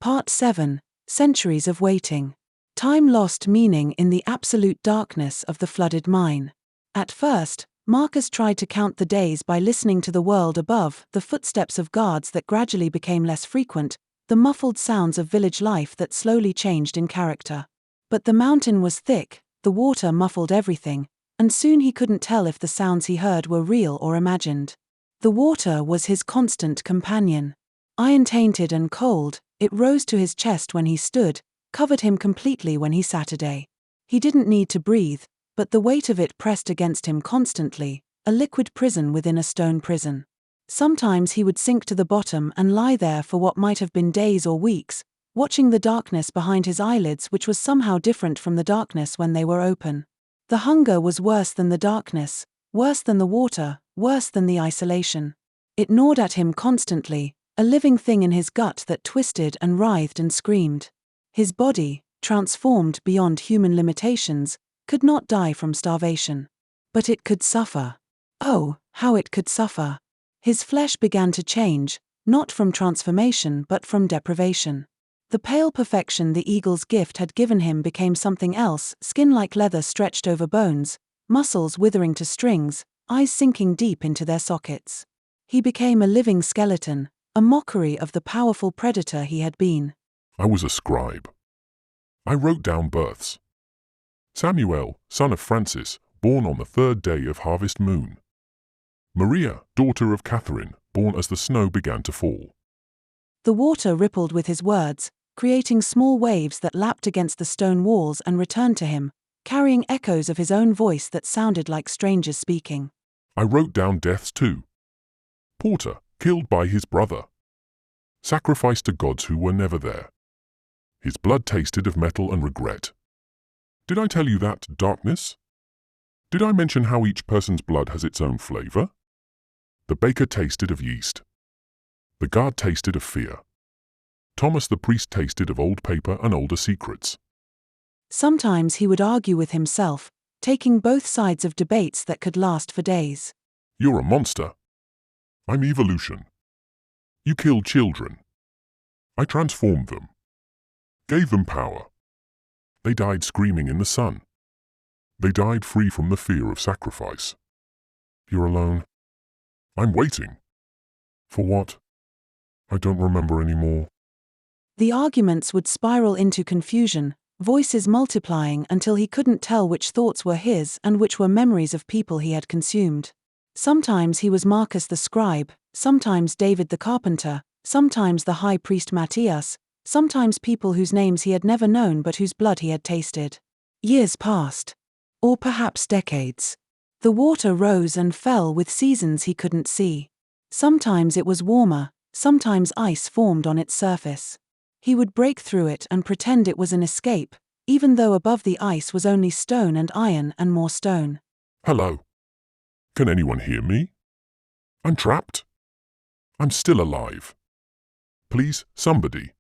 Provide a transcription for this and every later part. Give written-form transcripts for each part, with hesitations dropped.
Part 7. Centuries of Waiting. Time lost meaning in the absolute darkness of the flooded mine. At first, Marcus tried to count the days by listening to the world above, the footsteps of guards that gradually became less frequent, the muffled sounds of village life that slowly changed in character. But the mountain was thick, the water muffled everything, and soon he couldn't tell if the sounds he heard were real or imagined. The water was his constant companion. Iron-tainted and cold, it rose to his chest when he stood, covered him completely when he sat a day. He didn't need to breathe, but the weight of it pressed against him constantly, a liquid prison within a stone prison. Sometimes he would sink to the bottom and lie there for what might have been days or weeks, watching the darkness behind his eyelids, which was somehow different from the darkness when they were open. The hunger was worse than the darkness, worse than the water, worse than the isolation. It gnawed at him constantly, a living thing in his gut that twisted and writhed and screamed. His body, transformed beyond human limitations, could not die from starvation. But it could suffer. Oh, how it could suffer. His flesh began to change, not from transformation but from deprivation. The pale perfection the eagle's gift had given him became something else, skin like leather stretched over bones, muscles withering to strings, eyes sinking deep into their sockets. He became a living skeleton, a mockery of the powerful predator he had been. I was a scribe. I wrote down births. Samuel, son of Francis, born on the 3rd day of harvest moon. Maria, daughter of Catherine, born as the snow began to fall. The water rippled with his words, creating small waves that lapped against the stone walls and returned to him, carrying echoes of his own voice that sounded like strangers speaking. I wrote down deaths too. Porter, killed by his brother. Sacrificed to gods who were never there. His blood tasted of metal and regret. Did I tell you that, darkness? Did I mention how each person's blood has its own flavor? The baker tasted of yeast. The guard tasted of fear. Thomas the priest tasted of old paper and older secrets. Sometimes he would argue with himself, taking both sides of debates that could last for days. You're a monster. I'm evolution. You killed children. I transformed them. Gave them power. They died screaming in the sun. They died free from the fear of sacrifice. You're alone. I'm waiting. For what? I don't remember anymore. The arguments would spiral into confusion, voices multiplying until he couldn't tell which thoughts were his and which were memories of people he had consumed. Sometimes he was Marcus the scribe, sometimes David the carpenter, sometimes the high priest Matthias, sometimes people whose names he had never known but whose blood he had tasted. Years passed. Or perhaps decades. The water rose and fell with seasons he couldn't see. Sometimes it was warmer, sometimes ice formed on its surface. He would break through it and pretend it was an escape, even though above the ice was only stone and iron and more stone. Hello. Can anyone hear me? I'm trapped. I'm still alive. Please, somebody.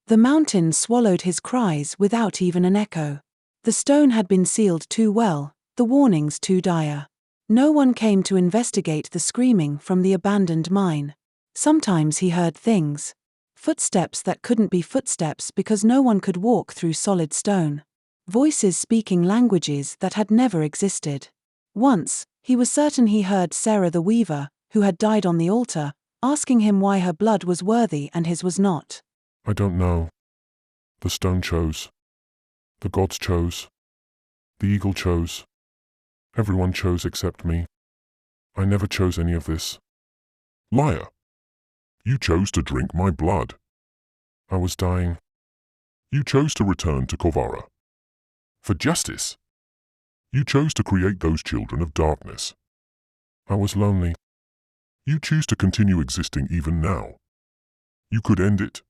The mountain swallowed his cries without even an echo. The stone had been sealed too well, the warnings too dire. No one came to investigate the screaming from the abandoned mine. Sometimes he heard things. Footsteps that couldn't be footsteps because no one could walk through solid stone. Voices speaking languages that had never existed. Once, he was certain he heard Sarah the weaver, who had died on the altar, asking him why her blood was worthy and his was not. I don't know. The stone chose. The gods chose. The eagle chose. Everyone chose except me. I never chose any of this. Liar! You chose to drink my blood. I was dying. You chose to return to Kovara. For justice. You chose to create those children of darkness. I was lonely. You choose to continue existing even now. You could end it.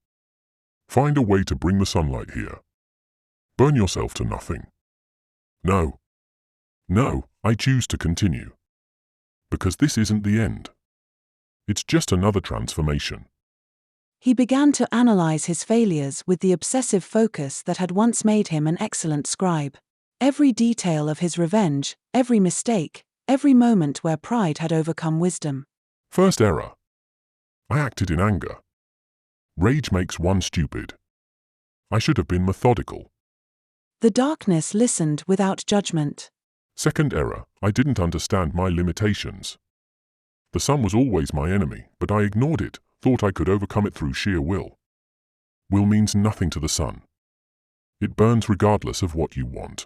Find a way to bring the sunlight here. Burn yourself to nothing. No. No, I choose to continue. Because this isn't the end. It's just another transformation. He began to analyze his failures with the obsessive focus that had once made him an excellent scribe. Every detail of his revenge, every mistake, every moment where pride had overcome wisdom. First error. I acted in anger. Rage makes one stupid. I should have been methodical. The darkness listened without judgment. Second error, I didn't understand my limitations. The sun was always my enemy, but I ignored it, thought I could overcome it through sheer will. Will means nothing to the sun. It burns regardless of what you want.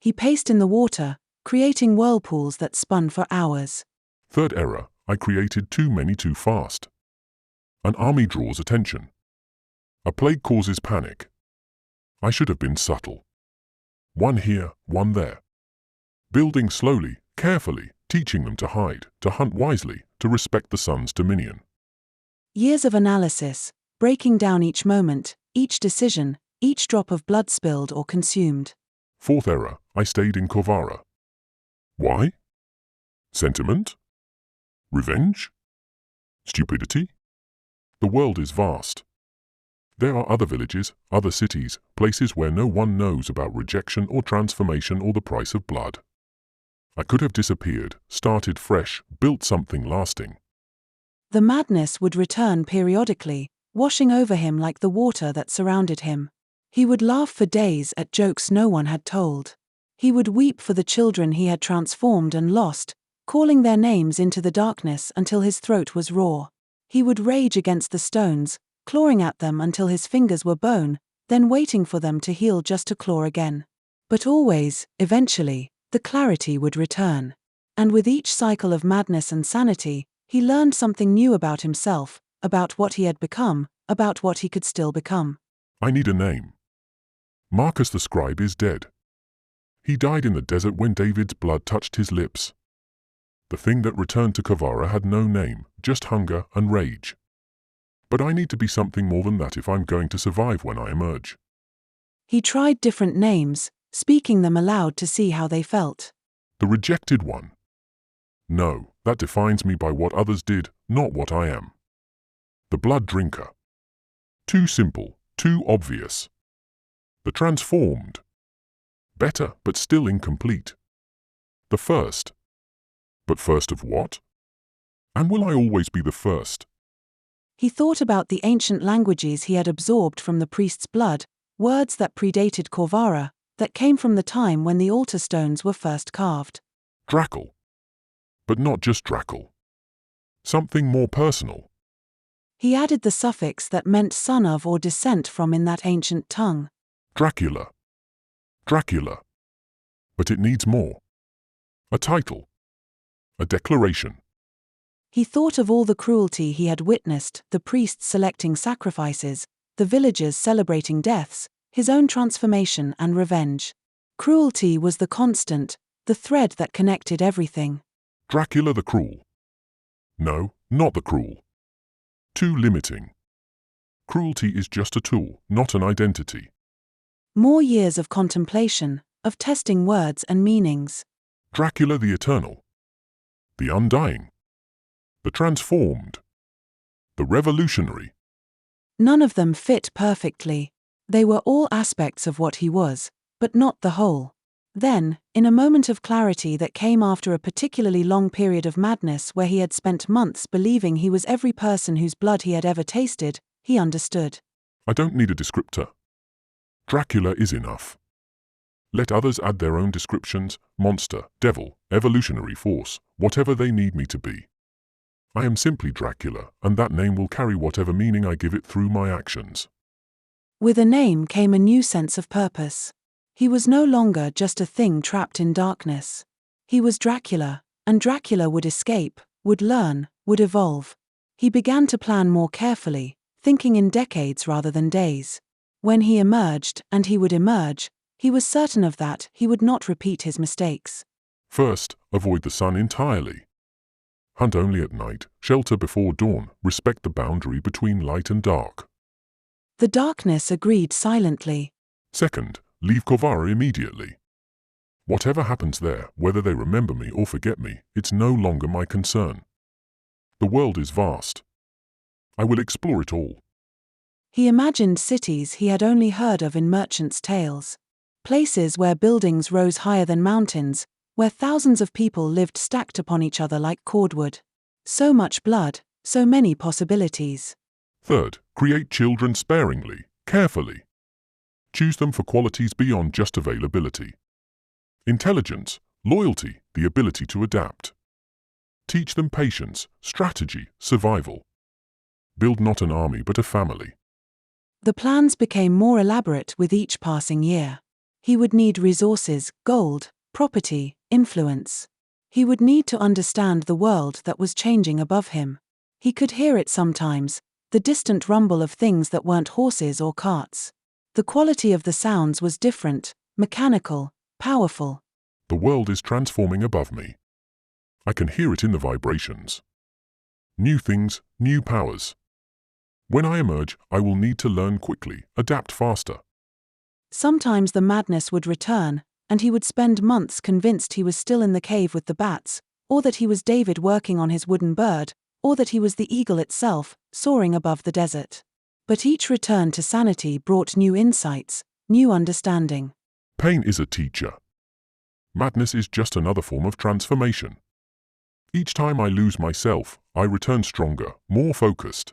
He paced in the water, creating whirlpools that spun for hours. Third error, I created too many too fast. An army draws attention. A plague causes panic. I should have been subtle. One here, one there. Building slowly, carefully, teaching them to hide, to hunt wisely, to respect the sun's dominion. Years of analysis, breaking down each moment, each decision, each drop of blood spilled or consumed. Fourth error, I stayed in Kovara. Why? Sentiment? Revenge? Stupidity? The world is vast. There are other villages, other cities, places where no one knows about rejection or transformation or the price of blood. I could have disappeared, started fresh, built something lasting. The madness would return periodically, washing over him like the water that surrounded him. He would laugh for days at jokes no one had told. He would weep for the children he had transformed and lost, calling their names into the darkness until his throat was raw. He would rage against the stones, clawing at them until his fingers were bone, then waiting for them to heal just to claw again. But always, eventually, the clarity would return. And with each cycle of madness and sanity, he learned something new about himself, about what he had become, about what he could still become. I need a name. Marcus the scribe is dead. He died in the desert when David's blood touched his lips. The thing that returned to Kovara had no name, just hunger and rage. But I need to be something more than that if I'm going to survive when I emerge. He tried different names, speaking them aloud to see how they felt. The rejected one. No, that defines me by what others did, not what I am. The blood drinker. Too simple, too obvious. The transformed. Better, but still incomplete. The first. But first of what? And will I always be the first? He thought about the ancient languages he had absorbed from the priest's blood, words that predated Kovara, that came from the time when the altar stones were first carved. Drackle. But not just Drackle. Something more personal. He added the suffix that meant son of or descent from in that ancient tongue. Dracula. Dracula. But it needs more. A title. A declaration. He thought of all the cruelty he had witnessed, the priests selecting sacrifices, the villagers celebrating deaths, his own transformation and revenge. Cruelty was the constant, the thread that connected everything. Dracula the cruel. No, not the cruel. Too limiting. Cruelty is just a tool, not an identity. More years of contemplation, of testing words and meanings. Dracula the eternal. The undying. The transformed. The revolutionary. None of them fit perfectly. They were all aspects of what he was, but not the whole. Then, in a moment of clarity that came after a particularly long period of madness where he had spent months believing he was every person whose blood he had ever tasted, he understood. I don't need a descriptor. Dracula is enough. Let others add their own descriptions, monster, devil, evolutionary force, whatever they need me to be. I am simply Dracula, and that name will carry whatever meaning I give it through my actions. With a name came a new sense of purpose. He was no longer just a thing trapped in darkness. He was Dracula, and Dracula would escape, would learn, would evolve. He began to plan more carefully, thinking in decades rather than days. When he emerged, and he would emerge, he was certain of that he would not repeat his mistakes. First, avoid the sun entirely. Hunt only at night, shelter before dawn, respect the boundary between light and dark. The darkness agreed silently. Second, leave Kovara immediately. Whatever happens there, whether they remember me or forget me, it's no longer my concern. The world is vast. I will explore it all. He imagined cities he had only heard of in merchants' tales. Places where buildings rose higher than mountains, where thousands of people lived stacked upon each other like cordwood. So much blood, so many possibilities. Third, create children sparingly, carefully. Choose them for qualities beyond just availability. Intelligence, loyalty, the ability to adapt. Teach them patience, strategy, survival. Build not an army but a family. The plans became more elaborate with each passing year. He would need resources, gold, property, influence. He would need to understand the world that was changing above him. He could hear it sometimes, the distant rumble of things that weren't horses or carts. The quality of the sounds was different, mechanical, powerful. The world is transforming above me. I can hear it in the vibrations. New things, new powers. When I emerge, I will need to learn quickly, adapt faster. Sometimes the madness would return, and he would spend months convinced he was still in the cave with the bats, or that he was David working on his wooden bird, or that he was the eagle itself, soaring above the desert. But each return to sanity brought new insights, new understanding. Pain is a teacher. Madness is just another form of transformation. Each time I lose myself, I return stronger, more focused.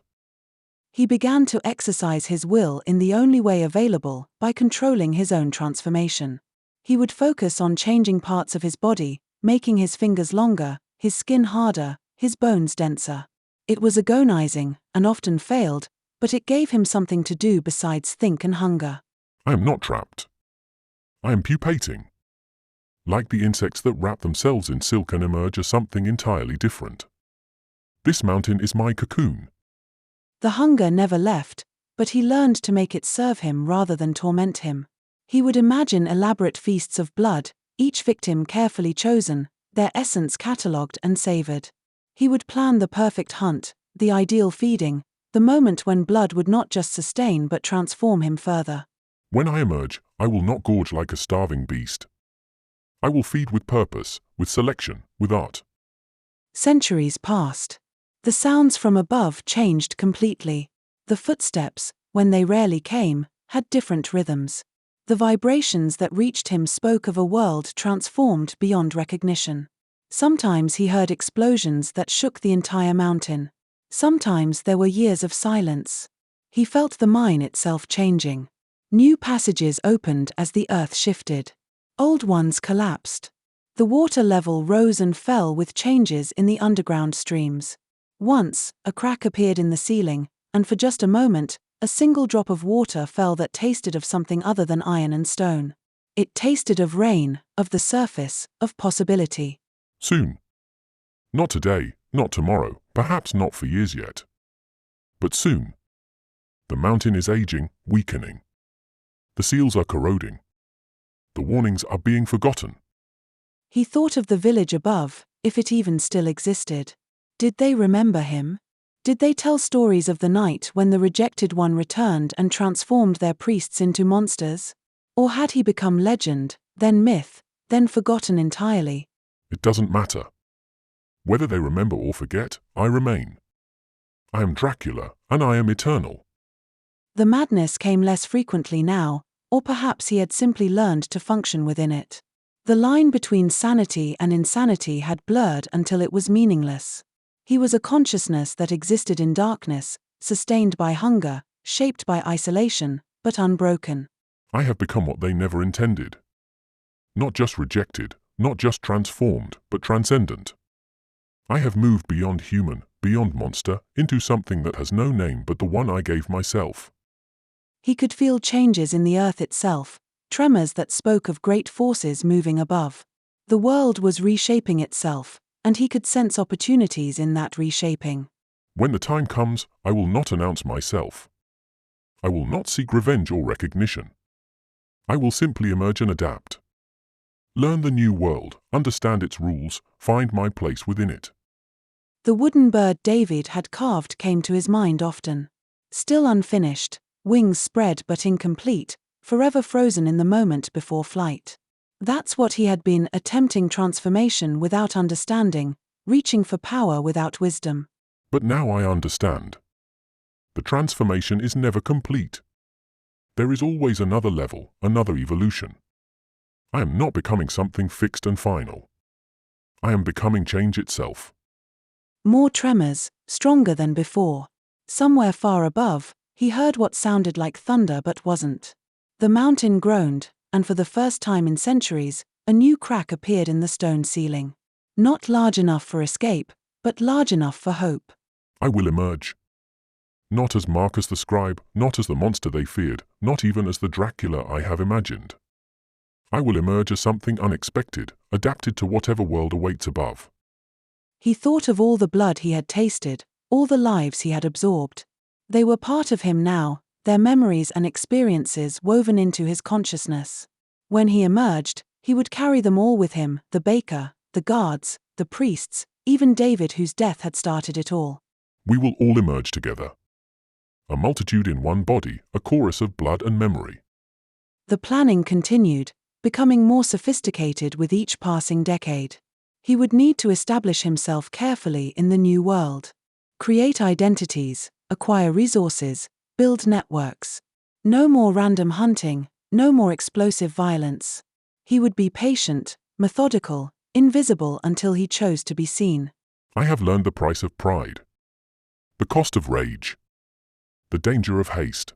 He began to exercise his will in the only way available, by controlling his own transformation. He would focus on changing parts of his body, making his fingers longer, his skin harder, his bones denser. It was agonizing, and often failed, but it gave him something to do besides think and hunger. I am not trapped. I am pupating. Like the insects that wrap themselves in silk and emerge as something entirely different. This mountain is my cocoon. The hunger never left, but he learned to make it serve him rather than torment him. He would imagine elaborate feasts of blood, each victim carefully chosen, their essence catalogued and savored. He would plan the perfect hunt, the ideal feeding, the moment when blood would not just sustain but transform him further. When I emerge, I will not gorge like a starving beast. I will feed with purpose, with selection, with art. Centuries passed. The sounds from above changed completely. The footsteps, when they rarely came, had different rhythms. The vibrations that reached him spoke of a world transformed beyond recognition. Sometimes he heard explosions that shook the entire mountain. Sometimes there were years of silence. He felt the mine itself changing. New passages opened as the earth shifted. Old ones collapsed. The water level rose and fell with changes in the underground streams. Once, a crack appeared in the ceiling, and for just a moment, a single drop of water fell that tasted of something other than iron and stone. It tasted of rain, of the surface, of possibility. Soon. Not today, not tomorrow, perhaps not for years yet. But soon. The mountain is aging, weakening. The seals are corroding. The warnings are being forgotten. He thought of the village above, if it even still existed. Did they remember him? Did they tell stories of the night when the rejected one returned and transformed their priests into monsters? Or had he become legend, then myth, then forgotten entirely? It doesn't matter. Whether they remember or forget, I remain. I am Dracula, and I am eternal. The madness came less frequently now, or perhaps he had simply learned to function within it. The line between sanity and insanity had blurred until it was meaningless. He was a consciousness that existed in darkness, sustained by hunger, shaped by isolation, but unbroken. I have become what they never intended. Not just rejected, not just transformed, but transcendent. I have moved beyond human, beyond monster, into something that has no name but the one I gave myself. He could feel changes in the earth itself, tremors that spoke of great forces moving above. The world was reshaping itself, and he could sense opportunities in that reshaping. When the time comes, I will not announce myself. I will not seek revenge or recognition. I will simply emerge and adapt. Learn the new world, understand its rules, find my place within it. The wooden bird David had carved came to his mind often. Still unfinished, wings spread but incomplete, forever frozen in the moment before flight. That's what he had been, attempting transformation without understanding, reaching for power without wisdom. But now I understand. The transformation is never complete. There is always another level, another evolution. I am not becoming something fixed and final. I am becoming change itself. More tremors, stronger than before. Somewhere far above, he heard what sounded like thunder but wasn't. The mountain groaned, and for the first time in centuries, a new crack appeared in the stone ceiling. Not large enough for escape, but large enough for hope. I will emerge. Not as Marcus the scribe, not as the monster they feared, not even as the Dracula I have imagined. I will emerge as something unexpected, adapted to whatever world awaits above. He thought of all the blood he had tasted, all the lives he had absorbed. They were part of him now, their memories and experiences woven into his consciousness. When he emerged, he would carry them all with him, the baker, the guards, the priests, even David whose death had started it all. We will all emerge together. A multitude in one body, a chorus of blood and memory. The planning continued, becoming more sophisticated with each passing decade. He would need to establish himself carefully in the new world. Create identities, acquire resources, build networks. No more random hunting, no more explosive violence. He would be patient, methodical, invisible until he chose to be seen. I have learned the price of pride. The cost of rage. The danger of haste.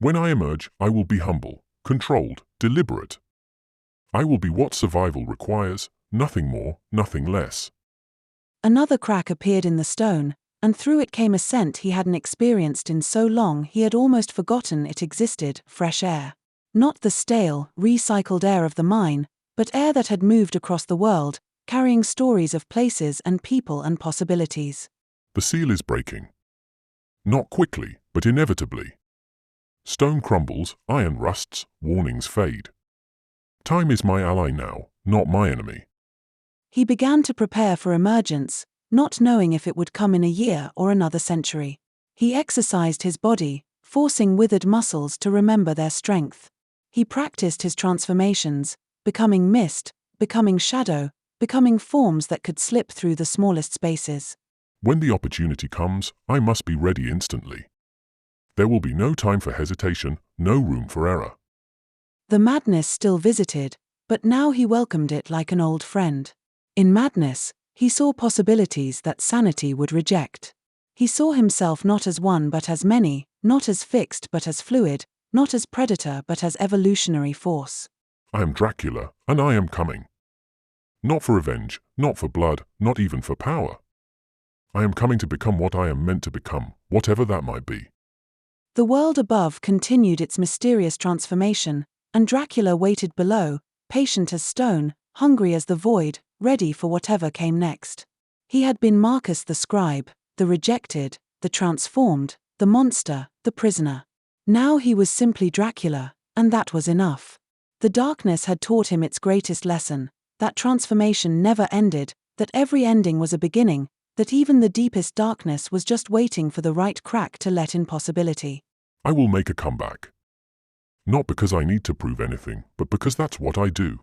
When I emerge, I will be humble, controlled, deliberate. I will be what survival requires, nothing more, nothing less. Another crack appeared in the stone, and through it came a scent he hadn't experienced in so long he had almost forgotten it existed, fresh air. Not the stale, recycled air of the mine, but air that had moved across the world, carrying stories of places and people and possibilities. The seal is breaking. Not quickly, but inevitably. Stone crumbles, iron rusts, warnings fade. Time is my ally now, not my enemy. He began to prepare for emergence, not knowing if it would come in a year or another century. He exercised his body, forcing withered muscles to remember their strength. He practiced his transformations, becoming mist, becoming shadow, becoming forms that could slip through the smallest spaces. When the opportunity comes, I must be ready instantly. There will be no time for hesitation, no room for error. The madness still visited, but now he welcomed it like an old friend. In madness, he saw possibilities that sanity would reject. He saw himself not as one but as many, not as fixed but as fluid, not as predator but as evolutionary force. I am Dracula, and I am coming. Not for revenge, not for blood, not even for power. I am coming to become what I am meant to become, whatever that might be. The world above continued its mysterious transformation, and Dracula waited below, patient as stone, hungry as the void, ready for whatever came next. He had been Marcus the scribe, the rejected, the transformed, the monster, the prisoner. Now he was simply Dracula, and that was enough. The darkness had taught him its greatest lesson, that transformation never ended, that every ending was a beginning, that even the deepest darkness was just waiting for the right crack to let in possibility. I will make a comeback. Not because I need to prove anything, but because that's what I do.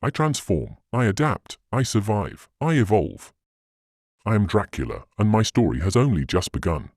I transform, I adapt, I survive, I evolve. I am Dracula, and my story has only just begun.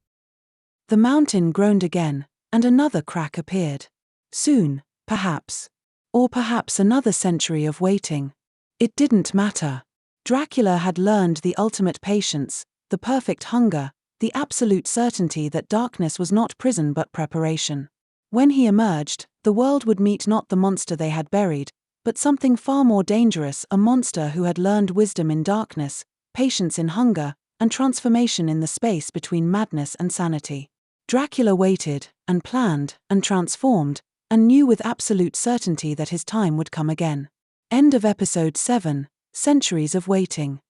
The mountain groaned again, and another crack appeared. Soon, perhaps. Or perhaps another century of waiting. It didn't matter. Dracula had learned the ultimate patience, the perfect hunger, the absolute certainty that darkness was not prison but preparation. When he emerged, the world would meet not the monster they had buried, but something far more dangerous, a monster who had learned wisdom in darkness, patience in hunger, and transformation in the space between madness and sanity. Dracula waited, and planned, and transformed, and knew with absolute certainty that his time would come again. End of episode 7, Centuries of Waiting.